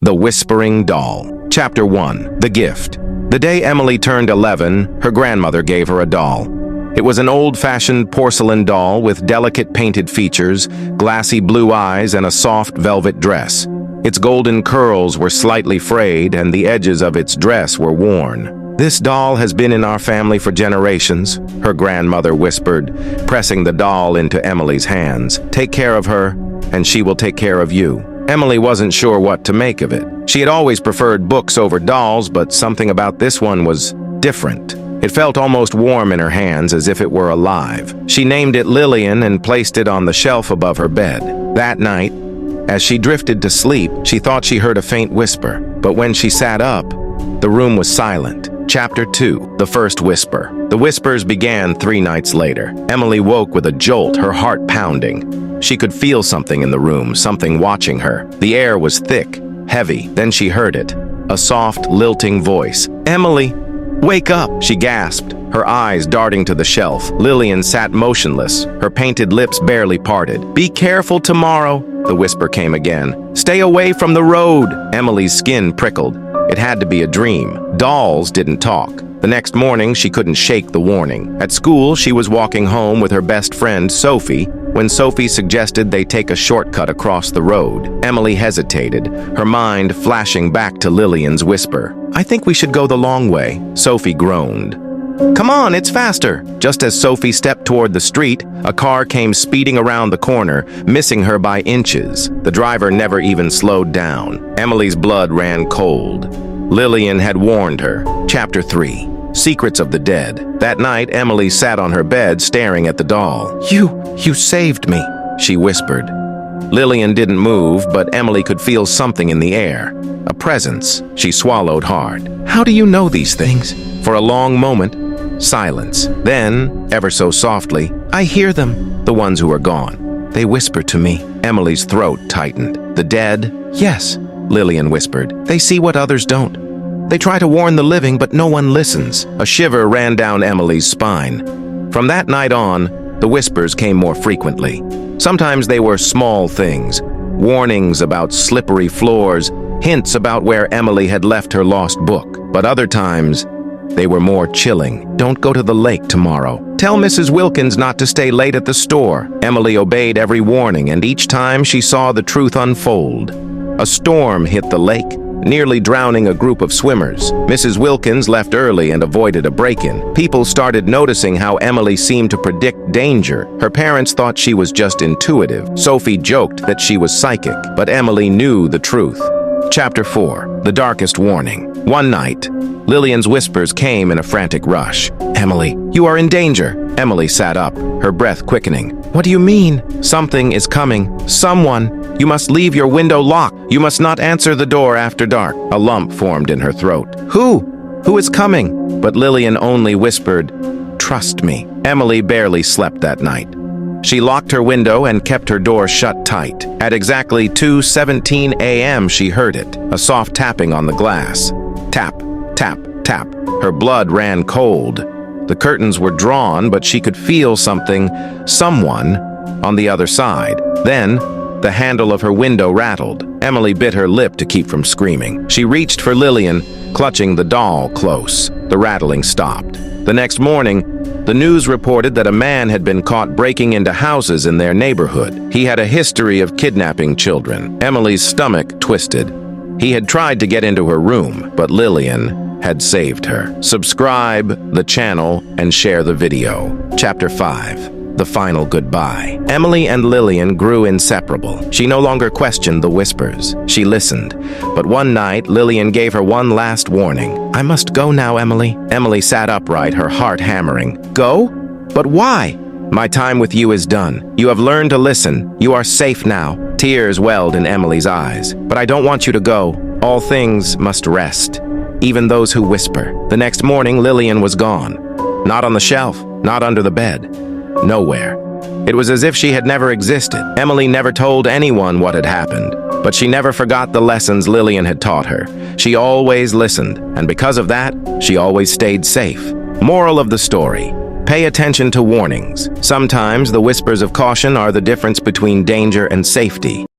The Whispering Doll. Chapter 1. The Gift. The day Emily turned 11, her grandmother gave her a doll. It was an old-fashioned porcelain doll with delicate painted features, glassy blue eyes, and a soft velvet dress. Its golden curls were slightly frayed, and the edges of its dress were worn. "This doll has been in our family for generations," her grandmother whispered, pressing the doll into Emily's hands. "Take care of her, and she will take care of you." Emily wasn't sure what to make of it. She had always preferred books over dolls, but something about this one was different. It felt almost warm in her hands, as if it were alive. She named it Lillian and placed it on the shelf above her bed. That night, as she drifted to sleep, she thought she heard a faint whisper. But when she sat up, the room was silent. Chapter 2. The First Whisper. The whispers began 3 nights later. Emily woke with a jolt, her heart pounding. She could feel something in the room, something watching her. The air was thick, heavy. Then she heard it. A soft, lilting voice. "Emily, wake up!" she gasped, her eyes darting to the shelf. Lillian sat motionless, her painted lips barely parted. "Be careful tomorrow," the whisper came again. "Stay away from the road." Emily's skin prickled. It had to be a dream. Dolls didn't talk. The next morning, she couldn't shake the warning. At school, she was walking home with her best friend, Sophie, when Sophie suggested they take a shortcut across the road. Emily hesitated, her mind flashing back to Lillian's whisper. "I think we should go the long way," Sophie groaned. "Come on, it's faster." Just as Sophie stepped toward the street, a car came speeding around the corner, missing her by inches. The driver never even slowed down. Emily's blood ran cold. Lillian had warned her. Chapter 3. Secrets of the Dead. That night, Emily sat on her bed staring at the doll. You saved me," she whispered. Lillian didn't move, but Emily could feel something in the air. A presence. She swallowed hard. "How do you know these things?" For a long moment, silence. Then, ever so softly, "I hear them, the ones who are gone. They whisper to me." Emily's throat tightened. "The dead?" "Yes," Lillian whispered. "They see what others don't. They try to warn the living, but no one listens." A shiver ran down Emily's spine. From that night on, the whispers came more frequently. Sometimes they were small things, warnings about slippery floors, hints about where Emily had left her lost book. But other times, they were more chilling. "Don't go to the lake tomorrow. Tell Mrs. Wilkins not to stay late at the store." Emily obeyed every warning, and each time she saw the truth unfold. A storm hit the lake, nearly drowning a group of swimmers. Mrs. Wilkins left early and avoided a break-in. People started noticing how Emily seemed to predict danger. Her parents thought she was just intuitive. Sophie joked that she was psychic, but Emily knew the truth. Chapter 4. The Darkest Warning. One night, Lillian's whispers came in a frantic rush. "Emily, you are in danger." Emily sat up, her breath quickening. "What do you mean?" "Something is coming. Someone. You must leave your window locked. You must not answer the door after dark." A lump formed in her throat. Who? Who is coming?" But Lillian only whispered, "Trust me." Emily barely slept that night. She locked her window and kept her door shut tight. At exactly 2:17 a.m. she heard it, a soft tapping on the glass. Tap, tap, tap. Her blood ran cold. The curtains were drawn, but she could feel something, someone, on the other side. Then, the handle of her window rattled. Emily bit her lip to keep from screaming. She reached for Lillian, clutching the doll close. The rattling stopped. The next morning, the news reported that a man had been caught breaking into houses in their neighborhood. He had a history of kidnapping children. Emily's stomach twisted. He had tried to get into her room, but Lillian had saved her. Subscribe the channel and share the video. Chapter 5. The Final Goodbye. Emily and Lillian grew inseparable. She no longer questioned the whispers. She listened. But one night, Lillian gave her one last warning. "I must go now, Emily." Emily sat upright, her heart hammering. "Go? But why?" "My time with you is done. You have learned to listen. You are safe now." Tears welled in Emily's eyes. "But I don't want you to go. All things must rest, even those who whisper." The next morning, Lillian was gone. Not on the shelf, not under the bed. Nowhere. It was as if she had never existed. Emily never told anyone what had happened, but she never forgot the lessons Lillian had taught her. She always listened, and because of that, she always stayed safe. Moral of the story: pay attention to warnings. Sometimes the whispers of caution are the difference between danger and safety.